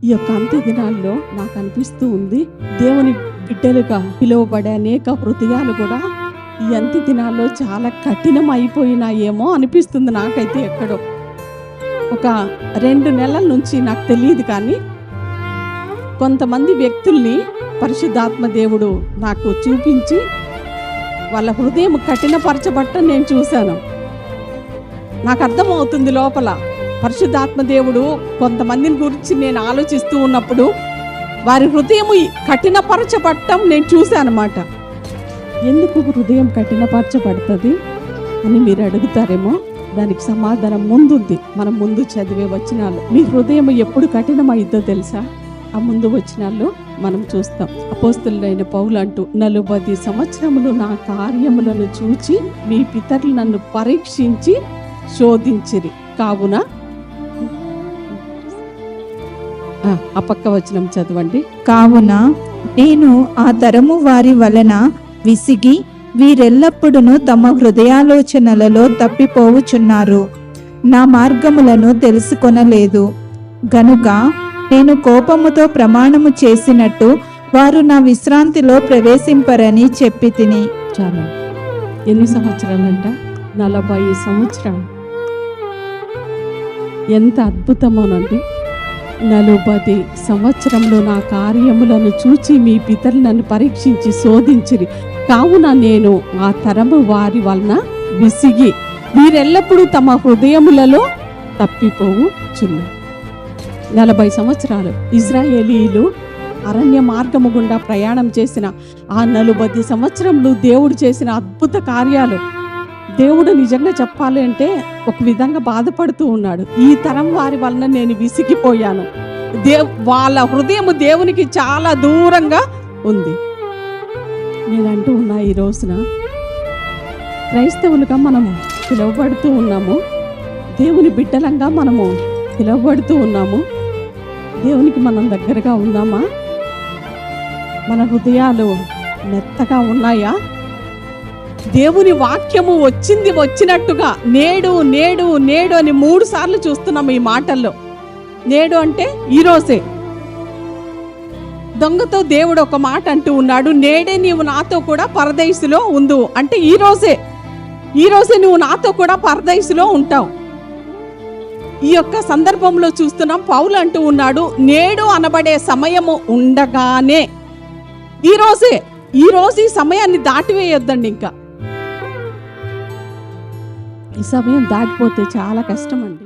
ఈ యొక్క అంత్య దినాల్లో నాకు అనిపిస్తూ ఉంది, దేవుని బిడ్డలుగా పిలువబడే అనేక హృదయాలు కూడా ఈ అంత్య దినాల్లో చాలా కఠినం అయిపోయినాయేమో అనిపిస్తుంది నాకైతే. ఎక్కడో ఒక 2 నెలల నుంచి నాకు తెలియదు, కానీ కొంతమంది వ్యక్తుల్ని పరిశుద్ధాత్మ దేవుడు నాకు చూపించి వాళ్ళ హృదయం కఠినపరచబట్టం నేను చూశాను. నాకు అర్థమవుతుంది లోపల. పరిశుద్ధాత్మ దేవుడు కొంతమందిని గురించి నేను ఆలోచిస్తూ ఉన్నప్పుడు వారి హృదయం కఠినపరచబట్టం నేను చూశాను అన్నమాట. ఎందుకు హృదయం కఠినపరచబడుతుంది అని మీరు అడుగుతారేమో. దానికి సమాధానం ముందుంది. మనం ముందు చదివే వచనాలు. మీ హృదయం ఎప్పుడు కఠినమైద్దో తెలుసా? ఆ ముందు వచనాల్లో మనం చూస్తాం. అపోస్తలుడైన పౌలు అంటూ 40 సంవత్సరములు నా కార్యములను చూచి మీ పితరులు నన్ను పరీక్షించి శోధించిరి, కావున ఆ పక్క వచనం చదవండి. కావున నేను ఆ తరము వారి వలన విసిగి వీరెల్లప్పుడూ తమ హృదయాలోచనలలో తప్పిపోవుచున్నారు, నా మార్గములను తెలుసుకొనలేదు గనుక నేను కోపముతో ప్రమాణము చేసినట్టు వారు నా విశ్రాంతిలో ప్రవేశింపరని చెప్పి తిని. చాలా ఎన్ని సంవత్సరాలంట? 40 సంవత్సరాలు. ఎంత అద్భుతమోనండి. 40 సంవత్సరంలో నా కార్యములను చూచి మీ పితరులు నన్ను పరీక్షించి శోధించిరి, కావున నేను ఆ తరము వారి వలన విసిగి వీరెల్లప్పుడూ తమ హృదయములలో తప్పిపోవుచున్నారు. 40 సంవత్సరాలు ఇజ్రాయేలీలు అరణ్య మార్గము గుండా ప్రయాణం చేసిన ఆ 40 సంవత్సరములు దేవుడు చేసిన అద్భుత కార్యాలు. దేవుడు నిజంగా చెప్పాలి అంటే ఒక విధంగా బాధపడుతూ ఉన్నాడు. ఈ తరం వారి వలన నేను విసిగిపోయాను. వాళ్ళ హృదయం దేవునికి చాలా దూరంగా ఉంది. నేను అంటూ ఉన్నా, ఈ రోజున క్రైస్తవులుగా మనము పిలువబడుతూ ఉన్నాము, దేవుని బిడ్డలంగా మనము పిలువబడుతూ ఉన్నాము. దేవునికి మనం దగ్గరగా ఉన్నామా? మన హృదయాలు మెత్తగా ఉన్నాయా? దేవుని వాక్యము వచ్చినట్టుగా నేడు నేడు నేడు అని 3 సార్లు చూస్తున్నాము ఈ మాటల్లో. నేడు అంటే ఈరోజే. దొంగతో దేవుడు ఒక మాట అంటూ ఉన్నాడు, నేడే నీవు నాతో కూడా పరదేశులో ఉండు. అంటే ఈరోజే నువ్వు నాతో కూడా పరదేశులో ఉంటావు. ఈ యొక్క సందర్భంలో చూస్తున్నాం, పౌలు అంటూ ఉన్నాడు, నేడు అనబడే సమయము ఉండగానే, ఈరోజు ఈ సమయాన్ని దాటివేయొద్దండి. ఇంకా ఈ సమయం దాటిపోతే చాలా కష్టం అండి.